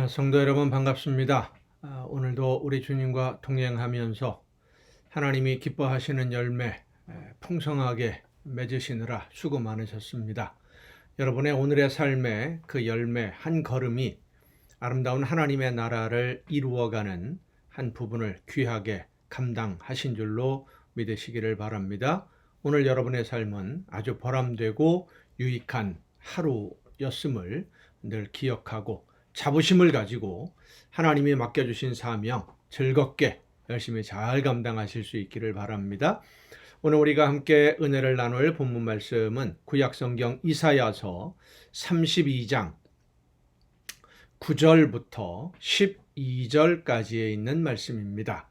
성도 여러분 반갑습니다. 오늘도 우리 주님과 동행하면서 하나님이 기뻐하시는 열매 풍성하게 맺으시느라 수고 많으셨습니다. 여러분의 오늘의 삶의 그 열매 한 걸음이 아름다운 하나님의 나라를 이루어가는 한 부분을 귀하게 감당하신 줄로 믿으시기를 바랍니다. 오늘 여러분의 삶은 아주 보람되고 유익한 하루였음을 늘 기억하고 자부심을 가지고 하나님이 맡겨주신 사명 즐겁게 열심히 잘 감당하실 수 있기를 바랍니다. 오늘 우리가 함께 은혜를 나눌 본문 말씀은 구약성경 이사야서 32장 9절부터 12절까지에 있는 말씀입니다.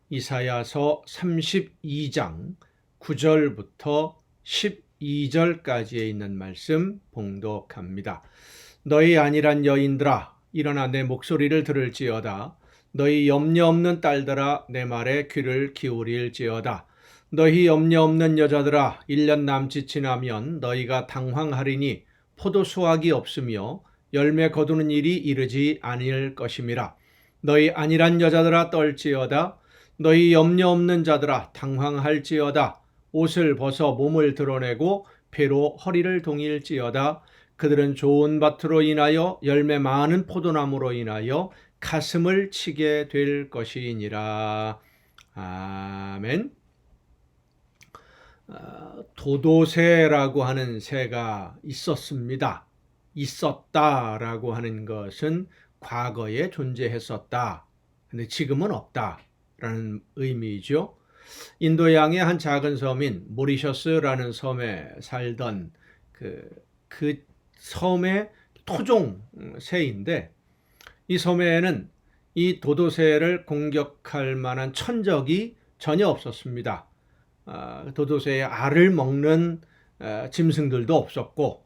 이사야서 32장 9절부터 12절까지에 있는 말씀 봉독합니다. 너희 안일한 여인들아 일어나 내 목소리를 들을지어다. 너희 염려 없는 딸들아 내 말에 귀를 기울일지어다. 너희 염려 없는 여자들아 1년 남짓 지나면 너희가 당황하리니 포도 수확이 없으며 열매 거두는 일이 이르지 아니할 것임이라. 너희 안일한 여자들아 떨지어다. 너희 염려 없는 자들아 당황할지어다. 옷을 벗어 몸을 드러내고 배로 허리를 동일지어다. 그들은 좋은 밭으로 인하여 열매 많은 포도나무로 인하여 가슴을 치게 될 것이니라. 아멘. 도도새라고 하는 새가 있었습니다. 있었다라고 하는 것은 과거에 존재했었다. 근데 지금은 없다라는 의미죠. 인도양의 한 작은 섬인 모리셔스라는 섬에 살던 그 섬의 토종 새인데 이 섬에는 이 도도새를 공격할 만한 천적이 전혀 없었습니다. 도도새의 알을 먹는 짐승들도 없었고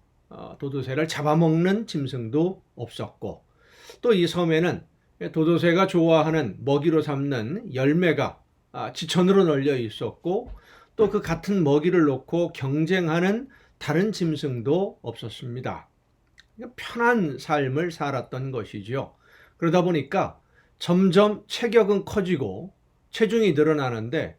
도도새를 잡아먹는 짐승도 없었고 또 이 섬에는 도도새가 좋아하는 먹이로 삼는 열매가 지천으로 널려 있었고 또 그 같은 먹이를 놓고 경쟁하는 다른 짐승도 없었습니다. 편한 삶을 살았던 것이죠. 그러다 보니까 점점 체격은 커지고 체중이 늘어나는데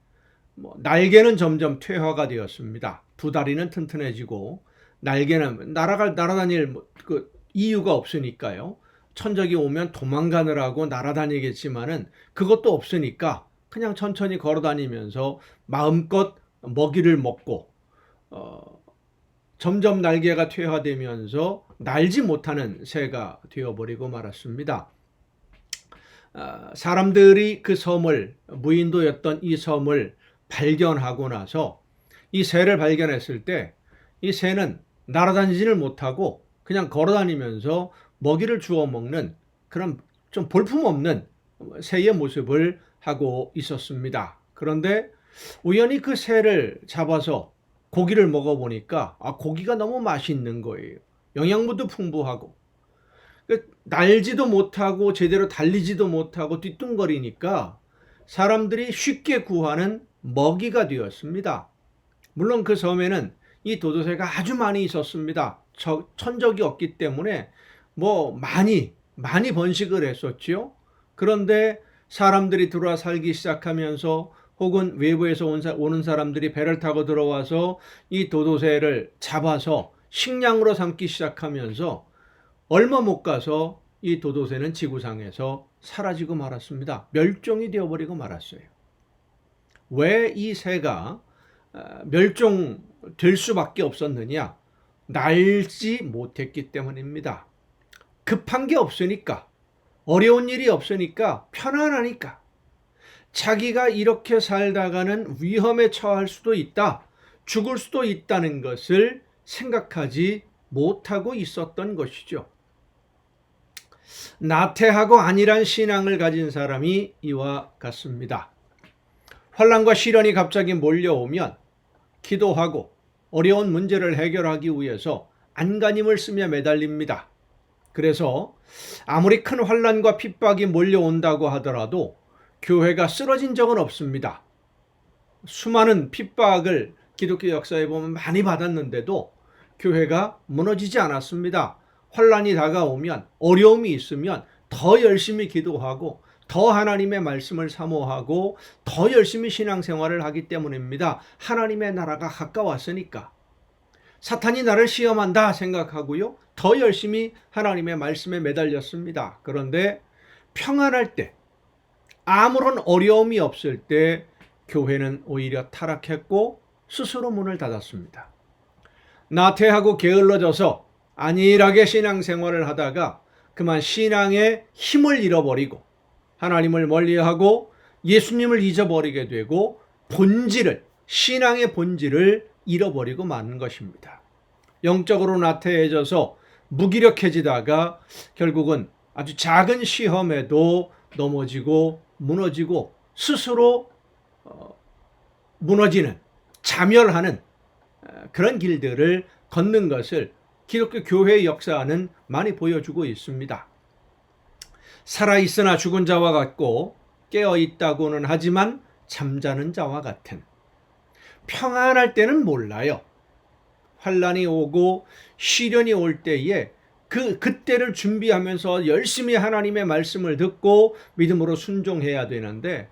날개는 점점 퇴화가 되었습니다. 두 다리는 튼튼해지고 날개는 날아다닐 그 이유가 없으니까요. 천적이 오면 도망가느라고 날아다니겠지만은 그것도 없으니까 그냥 천천히 걸어다니면서 마음껏 먹이를 먹고 점점 날개가 퇴화되면서 날지 못하는 새가 되어버리고 말았습니다. 사람들이 그 섬을 무인도였던 이 섬을 발견하고 나서 이 새를 발견했을 때 이 새는 날아다니지를 못하고 그냥 걸어다니면서 먹이를 주워 먹는 그런 좀 볼품없는 새의 모습을 하고 있었습니다. 그런데 우연히 그 새를 잡아서 고기를 먹어보니까 고기가 너무 맛있는 거예요. 영양분도 풍부하고 날지도 못하고 제대로 달리지도 못하고 뒤뚱거리니까 사람들이 쉽게 구하는 먹이가 되었습니다. 물론 그 섬에는 이 도도새가 아주 많이 있었습니다. 천적이 없기 때문에 많이 번식을 했었지요. 그런데 사람들이 들어와 살기 시작하면서 혹은 외부에서 오는 사람들이 배를 타고 들어와서 이 도도새를 잡아서 식량으로 삼기 시작하면서 얼마 못 가서 이 도도새는 지구상에서 사라지고 말았습니다. 멸종이 되어버리고 말았어요. 왜 이 새가 멸종될 수밖에 없었느냐? 날지 못했기 때문입니다. 급한 게 없으니까, 어려운 일이 없으니까, 편안하니까. 자기가 이렇게 살다가는 위험에 처할 수도 있다, 죽을 수도 있다는 것을 생각하지 못하고 있었던 것이죠. 나태하고 안일한 신앙을 가진 사람이 이와 같습니다. 환난과 시련이 갑자기 몰려오면 기도하고 어려운 문제를 해결하기 위해서 안간힘을 쓰며 매달립니다. 그래서 아무리 큰 환난과 핍박이 몰려온다고 하더라도 교회가 쓰러진 적은 없습니다. 수많은 핍박을 기독교 역사에 보면 많이 받았는데도 교회가 무너지지 않았습니다. 환난이 다가오면 어려움이 있으면 더 열심히 기도하고 더 하나님의 말씀을 사모하고 더 열심히 신앙생활을 하기 때문입니다. 하나님의 나라가 가까웠으니까. 사탄이 나를 시험한다 생각하고요. 더 열심히 하나님의 말씀에 매달렸습니다. 그런데 평안할 때, 아무런 어려움이 없을 때 교회는 오히려 타락했고 스스로 문을 닫았습니다. 나태하고 게을러져서 안일하게 신앙생활을 하다가 그만 신앙의 힘을 잃어버리고 하나님을 멀리하고 예수님을 잊어버리게 되고 신앙의 본질을 잃어버리고 마는 것입니다. 영적으로 나태해져서 무기력해지다가 결국은 아주 작은 시험에도 넘어지고 무너지고 스스로 무너지는, 자멸하는 그런 길들을 걷는 것을 기독교 교회의 역사는 많이 보여주고 있습니다. 살아있으나 죽은 자와 같고 깨어있다고는 하지만 잠자는 자와 같은, 평안할 때는 몰라요. 환난이 오고 시련이 올 때에 그때를 준비하면서 열심히 하나님의 말씀을 듣고 믿음으로 순종해야 되는데,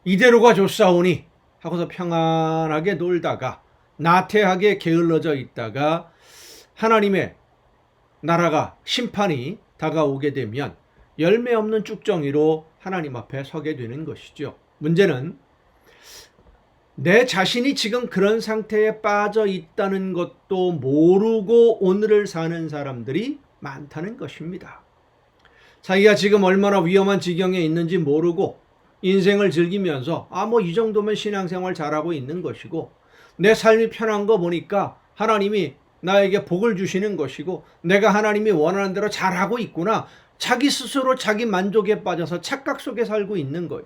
이대로가 좋사오니 하고서 평안하게 놀다가 나태하게 게을러져 있다가 하나님의 나라가, 심판이 다가오게 되면 열매 없는 쭉정이로 하나님 앞에 서게 되는 것이죠. 문제는 내 자신이 지금 그런 상태에 빠져 있다는 것도 모르고 오늘을 사는 사람들이 많다는 것입니다. 자기가 지금 얼마나 위험한 지경에 있는지 모르고 인생을 즐기면서 이 정도면 신앙생활 잘하고 있는 것이고, 내 삶이 편한 거 보니까 하나님이 나에게 복을 주시는 것이고, 내가 하나님이 원하는 대로 잘하고 있구나, 자기 스스로 자기 만족에 빠져서 착각 속에 살고 있는 거예요.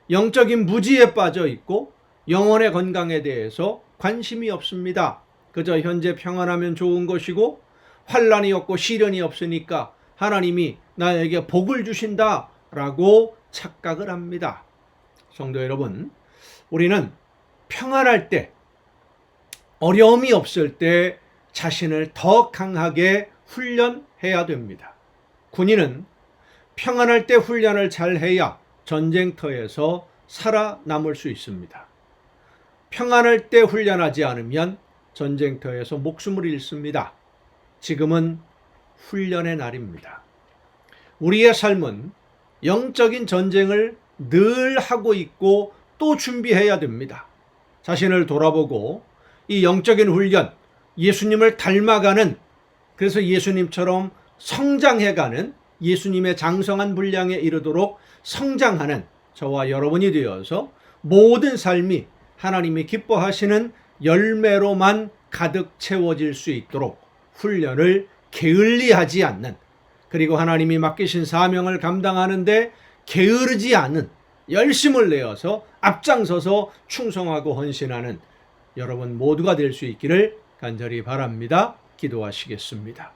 영적인 무지에 빠져 있고 영혼의 건강에 대해서 관심이 없습니다. 그저 현재 평안하면 좋은 것이고 환난이 없고 시련이 없으니까 하나님이 나에게 복을 주신다라고 착각을 합니다. 성도 여러분, 우리는 평안할 때, 어려움이 없을 때 자신을 더 강하게 훈련해야 됩니다. 군인은 평안할 때 훈련을 잘 해야 전쟁터에서 살아남을 수 있습니다. 평안할 때 훈련하지 않으면 전쟁터에서 목숨을 잃습니다. 지금은 훈련의 날입니다. 우리의 삶은 영적인 전쟁을 늘 하고 있고 또 준비해야 됩니다. 자신을 돌아보고 이 영적인 훈련, 예수님을 닮아가는, 그래서 예수님처럼 성장해가는, 예수님의 장성한 분량에 이르도록 성장하는 저와 여러분이 되어서 모든 삶이 하나님이 기뻐하시는 열매로만 가득 채워질 수 있도록 훈련을 게을리하지 않는, 그리고 하나님이 맡기신 사명을 감당하는데 게으르지 않은, 열심을 내어서 앞장서서 충성하고 헌신하는 여러분 모두가 될 수 있기를 간절히 바랍니다. 기도하시겠습니다.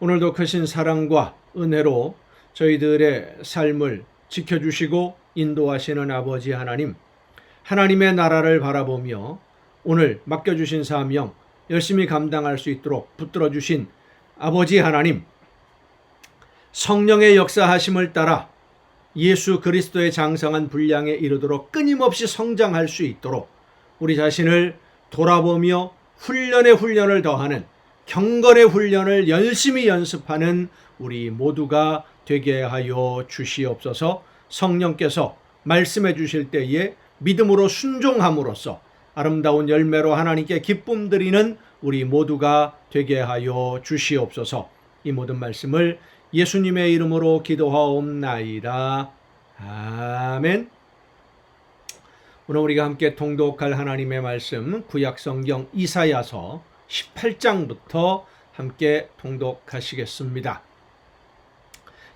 오늘도 크신 사랑과 은혜로 저희들의 삶을 지켜주시고 인도하시는 아버지 하나님, 하나님의 나라를 바라보며 오늘 맡겨주신 사명 열심히 감당할 수 있도록 붙들어주신 아버지 하나님, 성령의 역사하심을 따라 예수 그리스도의 장성한 분량에 이르도록 끊임없이 성장할 수 있도록 우리 자신을 돌아보며 훈련에 훈련을 더하는, 경건의 훈련을 열심히 연습하는 우리 모두가 되게 하여 주시옵소서. 성령께서 말씀해 주실 때에 믿음으로 순종함으로써 아름다운 열매로 하나님께 기쁨 드리는 우리 모두가 되게 하여 주시옵소서. 이 모든 말씀을 예수님의 이름으로 기도하옵나이다. 아멘. 오늘 우리가 함께 통독할 하나님의 말씀, 구약성경 이사야서 18장부터 함께 통독하시겠습니다.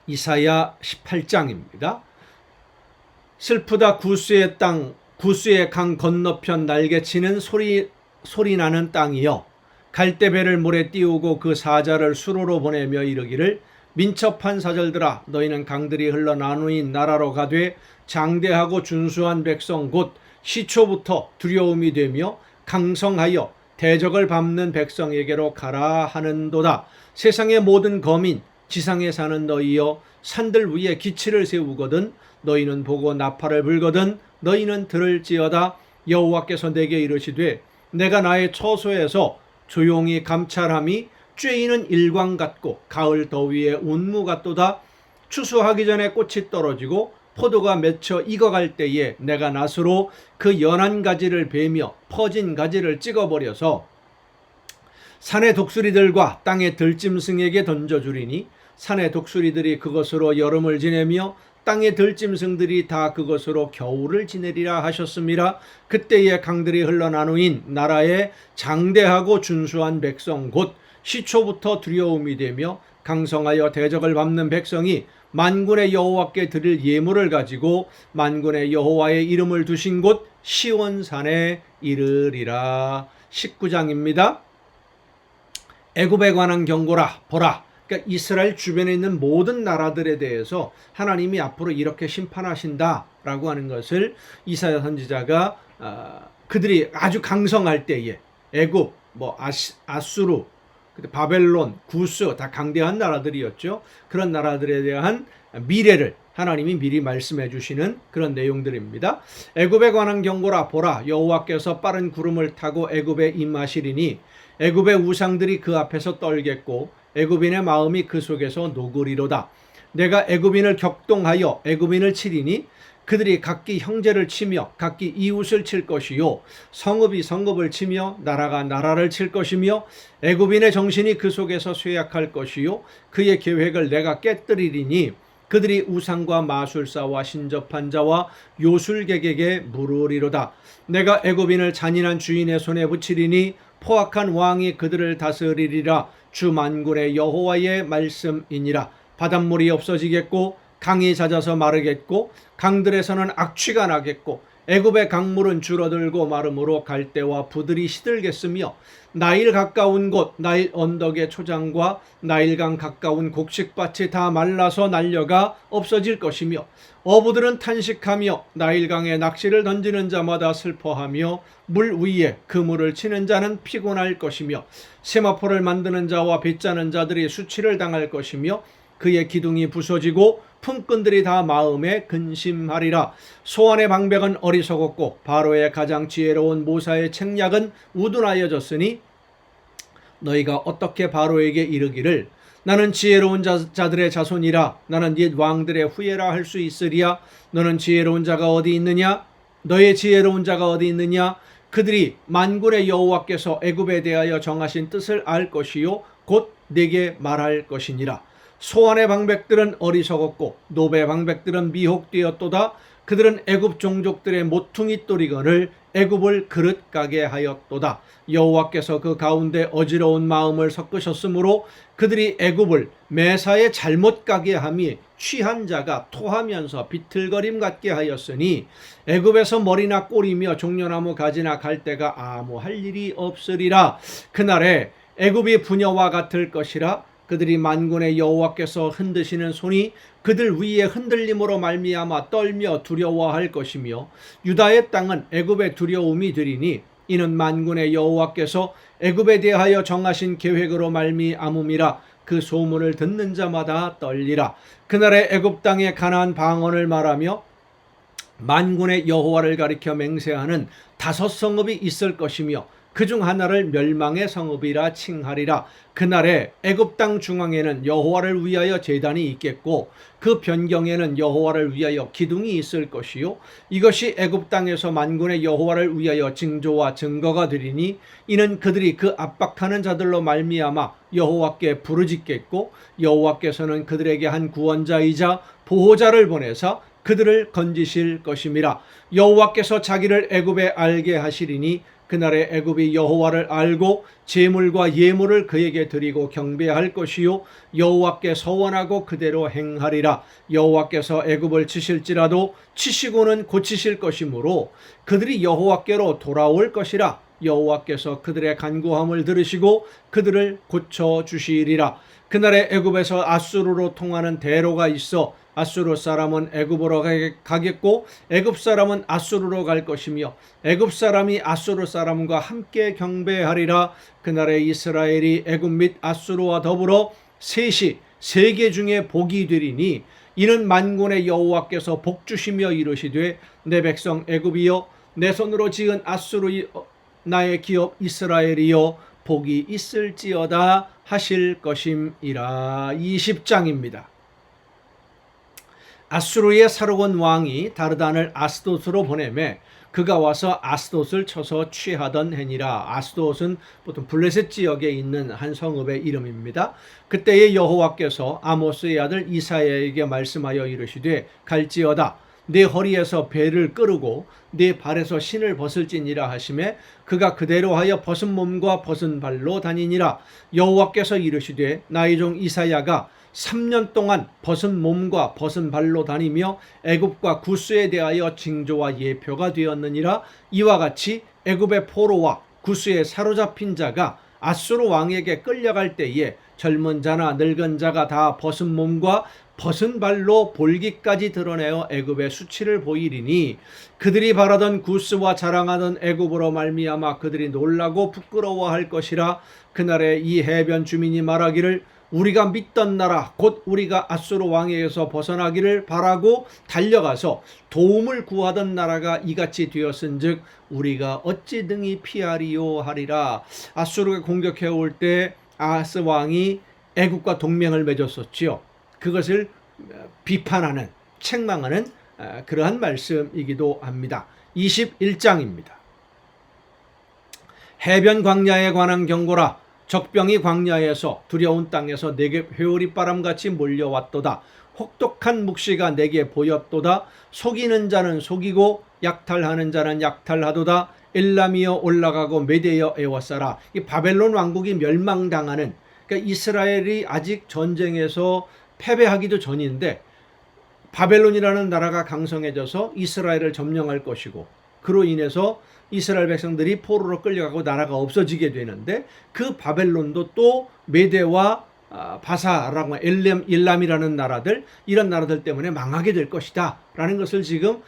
이사야 18장입니다. 슬프다 구스의 땅, 구스의 강 건너편 날개치는 소리나는 땅이여, 갈대배를 물에 띄우고 그 사자를 수로로 보내며 이르기를, 민첩한 사절들아, 너희는 강들이 흘러 나누인 나라로 가되 장대하고 준수한 백성 곧 시초부터 두려움이 되며 강성하여 대적을 밟는 백성에게로 가라 하는도다. 세상의 모든 거민 지상에 사는 너희여 산들 위에 기치를 세우거든 너희는 보고 나팔을 불거든 너희는 들을지어다. 여호와께서 내게 이르시되 내가 나의 처소에서 조용히 감찰함이 쬐이는 일광 같고 가을 더위에 운무 같도다. 추수하기 전에 꽃이 떨어지고 포도가 맺혀 익어갈 때에 내가 낫으로 그 연한 가지를 베며 퍼진 가지를 찍어버려서 산의 독수리들과 땅의 들짐승에게 던져주리니 산의 독수리들이 그것으로 여름을 지내며 땅의 들짐승들이 다 그것으로 겨울을 지내리라 하셨습니다. 그때에 강들이 흘러나누인 나라의 장대하고 준수한 백성 곧 시초부터 두려움이 되며 강성하여 대적을 밟는 백성이 만군의 여호와께 드릴 예물을 가지고 만군의 여호와의 이름을 두신 곳 시온산에 이르리라. 19장입니다. 애굽에 관한 경고라. 보라, 그러니까 이스라엘 주변에 있는 모든 나라들에 대해서 하나님이 앞으로 이렇게 심판하신다라고 하는 것을 이사야 선지자가 그들이 아주 강성할 때에 애굽, 아수르, 바벨론, 구스 다 강대한 나라들이었죠. 그런 나라들에 대한 미래를 하나님이 미리 말씀해 주시는 그런 내용들입니다. 애굽에 관한 경고라. 보라, 여호와께서 빠른 구름을 타고 애굽에 임하시리니 애굽의 우상들이 그 앞에서 떨겠고 애굽인의 마음이 그 속에서 녹으리로다. 내가 애굽인을 격동하여 애굽인을 치리니 그들이 각기 형제를 치며 각기 이웃을 칠 것이요 성읍이 성읍을 치며 나라가 나라를 칠 것이며 애굽인의 정신이 그 속에서 쇠약할 것이요 그의 계획을 내가 깨뜨리리니 그들이 우상과 마술사와 신접한 자와 요술객에게 물으리로다. 내가 애굽인을 잔인한 주인의 손에 붙이리니 포악한 왕이 그들을 다스리리라. 주 만군의 여호와의 말씀이니라. 바닷물이 없어지겠고 강이 잦아서 마르겠고 강들에서는 악취가 나겠고 애굽의 강물은 줄어들고 마름으로 갈대와 부들이 시들겠으며 나일 가까운 곳 나일 언덕의 초장과 나일강 가까운 곡식밭이 다 말라서 날려가 없어질 것이며 어부들은 탄식하며 나일강에 낚시를 던지는 자마다 슬퍼하며 물 위에 그물을 치는 자는 피곤할 것이며 세마포를 만드는 자와 빗자는 자들이 수치를 당할 것이며 그의 기둥이 부서지고 품꾼들이 다 마음에 근심하리라. 소환의 방백은 어리석었고 바로의 가장 지혜로운 모사의 책략은 우둔하여졌으니 너희가 어떻게 바로에게 이르기를 나는 지혜로운 자들의 자손이라 나는 옛 왕들의 후예라 할 수 있으리야. 너는 지혜로운 자가 어디 있느냐? 너의 지혜로운 자가 어디 있느냐? 그들이 만군의 여호와께서 애굽에 대하여 정하신 뜻을 알 것이요 곧 내게 말할 것이니라. 소환의 방백들은 어리석었고 노베의 방백들은 미혹되었도다. 그들은 애굽 종족들의 모퉁이 또리건을 애굽을 그릇 가게 하였도다. 여호와께서 그 가운데 어지러운 마음을 섞으셨으므로 그들이 애굽을 매사에 잘못 가게 함이 취한 자가 토하면서 비틀거림 같게 하였으니 애굽에서 머리나 꼬리며 종려나무 가지나 갈대가 아무 할 일이 없으리라. 그날에 애굽이 부녀와 같을 것이라. 그들이 만군의 여호와께서 흔드시는 손이 그들 위에 흔들림으로 말미암아 떨며 두려워할 것이며 유다의 땅은 애굽의 두려움이 되리니 이는 만군의 여호와께서 애굽에 대하여 정하신 계획으로 말미암음이라. 그 소문을 듣는 자마다 떨리라. 그날에 애굽 땅에 가나안 방언을 말하며 만군의 여호와를 가리켜 맹세하는 5 성읍이 있을 것이며 그중 하나를 멸망의 성읍이라 칭하리라. 그날에 애굽 땅 중앙에는 여호와를 위하여 제단이 있겠고 그 변경에는 여호와를 위하여 기둥이 있을 것이요 이것이 애굽 땅에서 만군의 여호와를 위하여 징조와 증거가 되리니 이는 그들이 그 압박하는 자들로 말미암아 여호와께 부르짖겠고 여호와께서는 그들에게 한 구원자이자 보호자를 보내사 그들을 건지실 것임이라. 여호와께서 자기를 애굽에 알게 하시리니 그날에 애굽이 여호와를 알고 제물과 예물을 그에게 드리고 경배할 것이요 여호와께 서원하고 그대로 행하리라. 여호와께서 애굽을 치실지라도 치시고는 고치실 것이므로 그들이 여호와께로 돌아올 것이라. 여호와께서 그들의 간구함을 들으시고 그들을 고쳐주시리라. 그날에 애굽에서 아수르로 통하는 대로가 있어 아수르 사람은 애굽으로 가겠고 애굽 사람은 아수르로 갈 것이며 애굽 사람이 아수르 사람과 함께 경배하리라. 그날에 이스라엘이 애굽 및 아수르와 더불어 셋이 세계 중에 복이 되리니 이는 만군의 여호와께서 복 주시며 이르시되 내 백성 애굽이여 내 손으로 지은 아수르 나의 기업 이스라엘이여 복이 있을지어다 하실 것임이라. 20장입니다. 아수르의 사로곤 왕이 다르단을 아스돗으로 보내매 그가 와서 아스돗을 쳐서 취하던 해니라. 아스돗은 보통 블레셋 지역에 있는 한 성읍의 이름입니다. 그때에 여호와께서 아모스의 아들 이사야에게 말씀하여 이르시되 갈지어다 네 허리에서 배를 끄르고 네 발에서 신을 벗을지니라 하시매 그가 그대로 하여 벗은 몸과 벗은 발로 다니니라. 여호와께서 이르시되 나의 종 이사야가 3년 동안 벗은 몸과 벗은 발로 다니며 애굽과 구스에 대하여 징조와 예표가 되었느니라. 이와 같이 애굽의 포로와 구스에 사로잡힌 자가 아수르 왕에게 끌려갈 때에 젊은 자나 늙은 자가 다 벗은 몸과 벗은 발로 볼기까지 드러내어 애굽의 수치를 보이리니 그들이 바라던 구스와 자랑하던 애굽으로 말미암아 그들이 놀라고 부끄러워할 것이라. 그날에 이 해변 주민이 말하기를 우리가 믿던 나라 곧 우리가 아수르 왕에게서 벗어나기를 바라고 달려가서 도움을 구하던 나라가 이같이 되었은즉 우리가 어찌 등이 피하리요 하리라. 아수르가 공격해 올 때 아하스 왕이 애굽과 동맹을 맺었었지요. 그것을 비판하는 책망하는 그러한 말씀이기도 합니다. 21장입니다. 해변 광야에 관한 경고라. 적병이 광야에서 두려운 땅에서 내게 회오리바람같이 몰려왔도다. 혹독한 묵시가 내게 보였도다. 속이는 자는 속이고 약탈하는 자는 약탈하도다. 엘람이여 올라가고 메대여 에워싸라. 이 바벨론 왕국이 멸망당하는, 그러니까 이스라엘이 아직 전쟁에서 패배하기도 전인데 바벨론이라는 나라가 강성해져서 이스라엘을 점령할 것이고 그로 인해서 이스라엘 백성들이 포로로 끌려가고 나라가 없어지게 되는데 그 바벨론도 또 메대와 바사라고 엘람이라는 나라들, 이런 나라들 때문에 망하게 될 것이다 라는 것을 지금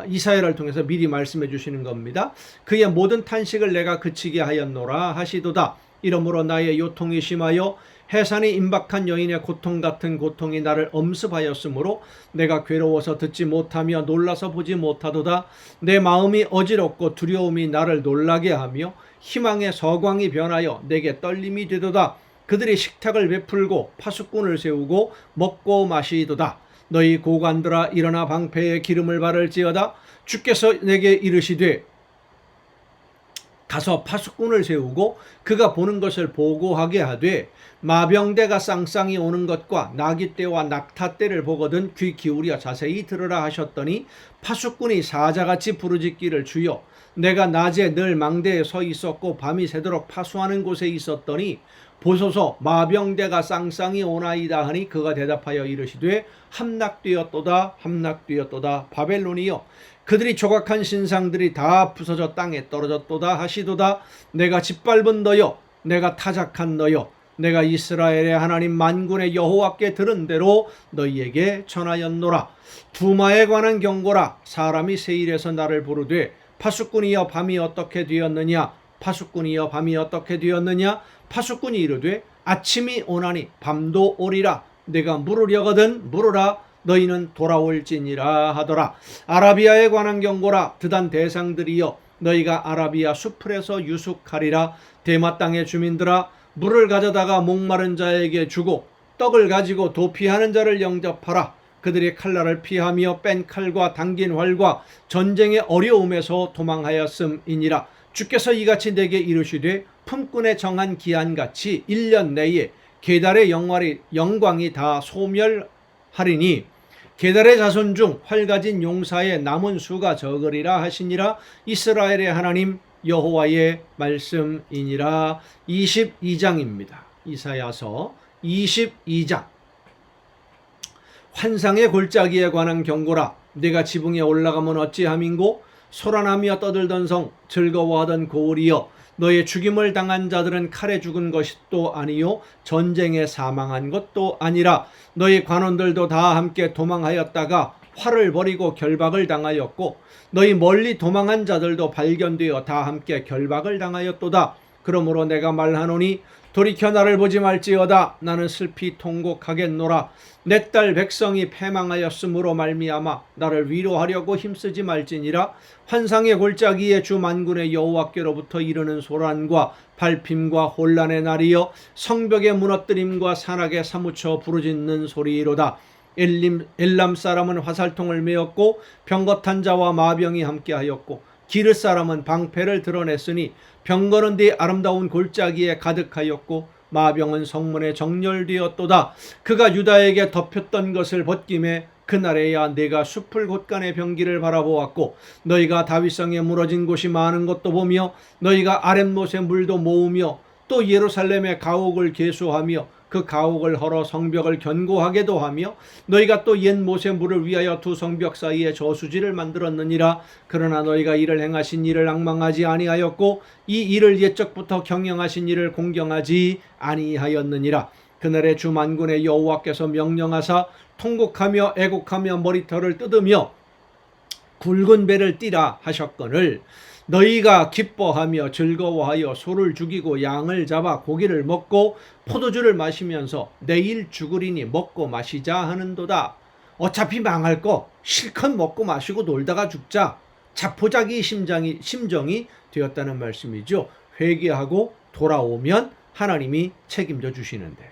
이사야를 통해서 미리 말씀해 주시는 겁니다. 그의 모든 탄식을 내가 그치게 하였노라 하시도다. 이러므로 나의 요통이 심하여 해산이 임박한 여인의 고통 같은 고통이 나를 엄습하였으므로 내가 괴로워서 듣지 못하며 놀라서 보지 못하도다. 내 마음이 어지럽고 두려움이 나를 놀라게 하며 희망의 서광이 변하여 내게 떨림이 되도다. 그들이 식탁을 베풀고 파수꾼을 세우고 먹고 마시도다. 너희 고관들아 일어나 방패에 기름을 바를지어다. 주께서 내게 이르시되 가서 파수꾼을 세우고 그가 보는 것을 보고하게 하되 마병대가 쌍쌍이 오는 것과 나귀떼와 낙타떼를 보거든 귀 기울여 자세히 들으라 하셨더니 파수꾼이 사자같이 부르짖기를 주여 내가 낮에 늘 망대에 서 있었고 밤이 새도록 파수하는 곳에 있었더니 보소서 마병대가 쌍쌍이 오나이다 하니 그가 대답하여 이르시되 함락되었도다 함락되었도다 바벨론이여 그들이 조각한 신상들이 다 부서져 땅에 떨어졌도다 하시도다. 내가 짓밟은 너여 내가 타작한 너여 내가 이스라엘의 하나님 만군의 여호와께 들은 대로 너희에게 전하였노라. 두마에 관한 경고라. 사람이 세일에서 나를 부르되 파수꾼이여 밤이 어떻게 되었느냐 파수꾼이여 밤이 어떻게 되었느냐 파수꾼이 이르되 아침이 오나니 밤도 오리라. 내가 물으려거든 물으라. 너희는 돌아올지니라 하더라. 아라비아에 관한 경고라. 드단 대상들이여 너희가 아라비아 수풀에서 유숙하리라. 대마 땅의 주민들아 물을 가져다가 목마른 자에게 주고 떡을 가지고 도피하는 자를 영접하라. 그들이 칼날을 피하며 뺀 칼과 당긴 활과 전쟁의 어려움에서 도망하였음이니라. 주께서 이같이 내게 이르시되 품꾼의 정한 기한같이 1년 내에 게달의 영광이 다 소멸하리니 게달의 자손 중 활 가진 용사의 남은 수가 적으리라 하시니라. 이스라엘의 하나님 여호와의 말씀이니라. 22장입니다. 이사야서 22장. 환상의 골짜기에 관한 경고라. 내가 지붕에 올라가면 어찌함인고 소란하며 떠들던 성 즐거워하던 고을이여 너의 죽임을 당한 자들은 칼에 죽은 것도 아니요 전쟁에 사망한 것도 아니라 너희 관원들도 다 함께 도망하였다가 활을 버리고 결박을 당하였고 너희 멀리 도망한 자들도 발견되어 다 함께 결박을 당하였도다. 그러므로 내가 말하노니 돌이켜 나를 보지 말지어다. 나는 슬피 통곡하겠노라. 내 딸 백성이 패망하였으므로 말미암아 나를 위로하려고 힘쓰지 말지니라. 환상의 골짜기에 주 만군의 여호와께로부터 이르는 소란과 발핌과 혼란의 날이여 성벽의 무너뜨림과 산악에 사무쳐 부르짖는 소리이로다. 엘람 사람은 화살통을 메었고 병거탄 자와 마병이 함께하였고 기르 사람은 방패를 드러냈으니 병거는 네 아름다운 골짜기에 가득하였고 마병은 성문에 정렬되었도다. 그가 유다에게 덮였던 것을 벗김에 그날에야 내가 숲을 곳간의 병기를 바라보았고 너희가 다윗성에 무너진 곳이 많은 것도 보며 너희가 아랫못의 물도 모으며 또 예루살렘의 가옥을 계수하며 그 가옥을 헐어 성벽을 견고하게도 하며 너희가 또 옛 못의 물을 위하여 두 성벽 사이에 저수지를 만들었느니라. 그러나 너희가 이를 행하신 이를 앙망하지 아니하였고 이 일을 옛적부터 경영하신 이를 공경하지 아니하였느니라. 그날에 주 만군의 여호와께서 명령하사 통곡하며 애곡하며 머리털을 뜯으며 굵은 배를 띠라 하셨거늘 너희가 기뻐하며 즐거워하여 소를 죽이고 양을 잡아 고기를 먹고 포도주를 마시면서 내일 죽으리니 먹고 마시자 하는도다. 어차피 망할 거 실컷 먹고 마시고 놀다가 죽자. 자포자기 심정이 되었다는 말씀이죠. 회개하고 돌아오면 하나님이 책임져 주시는데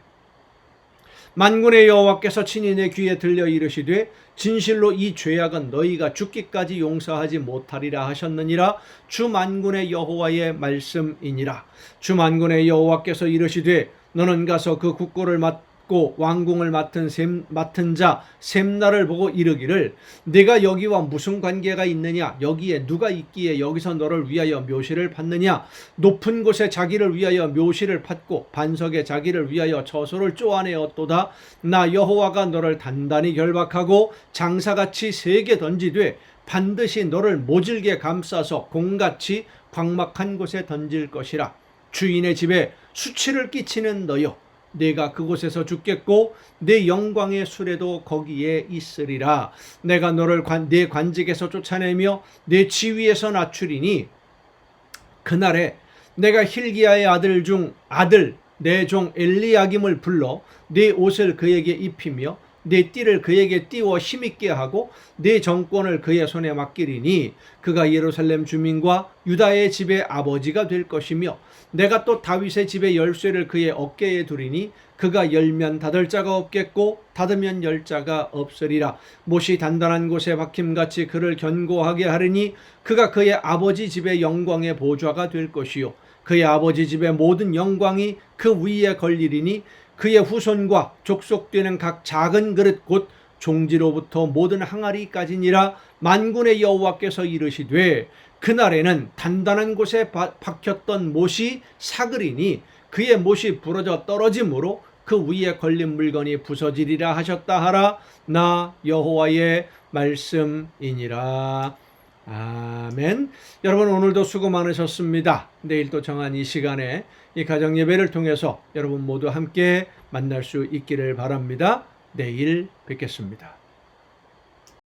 만군의 여호와께서 친히 내 귀에 들려 이르시되 진실로 이 죄악은 너희가 죽기까지 용서하지 못하리라 하셨느니라. 주 만군의 여호와의 말씀이니라. 주 만군의 여호와께서 이르시되 너는 가서 그 국고를 맡고 왕궁을 맡은 자 셈나를 보고 이르기를 네가 여기와 무슨 관계가 있느냐? 여기에 누가 있기에 여기서 너를 위하여 묘시를 팠느냐? 높은 곳에 자기를 위하여 묘시를 팠고 반석에 자기를 위하여 저소를 쪼아내었도다. 나 여호와가 너를 단단히 결박하고 장사같이 세게 던지되 반드시 너를 모질게 감싸서 공같이 광막한 곳에 던질 것이라. 주인의 집에 수치를 끼치는 너여 내가 그곳에서 죽겠고 내 영광의 수레도 거기에 있으리라. 내가 너를 내 관직에서 쫓아내며 내 지위에서 낮추리니 그날에 내가 hil기야의 아들 내 종 엘리야김을 불러 내 옷을 그에게 입히며 내 띠를 그에게 띄워 힘있게 하고 내 정권을 그의 손에 맡기리니 그가 예루살렘 주민과 유다의 집의 아버지가 될 것이며 내가 또 다윗의 집의 열쇠를 그의 어깨에 두리니 그가 열면 닫을 자가 없겠고 닫으면 열 자가 없으리라. 못이 단단한 곳에 박힘같이 그를 견고하게 하리니 그가 그의 아버지 집의 영광의 보좌가 될 것이요 그의 아버지 집의 모든 영광이 그 위에 걸리리니 그의 후손과 족속되는 각 작은 그릇 곧 종지로부터 모든 항아리까지니라. 만군의 여호와께서 이르시되 그날에는 단단한 곳에 박혔던 못이 사그리니 그의 못이 부러져 떨어짐으로 그 위에 걸린 물건이 부서지리라 하셨다 하라. 나 여호와의 말씀이니라. 아멘. 여러분 오늘도 수고 많으셨습니다. 내일 또 정한 이 시간에 이 가정 예배를 통해서 여러분 모두 함께 만날 수 있기를 바랍니다. 내일 뵙겠습니다.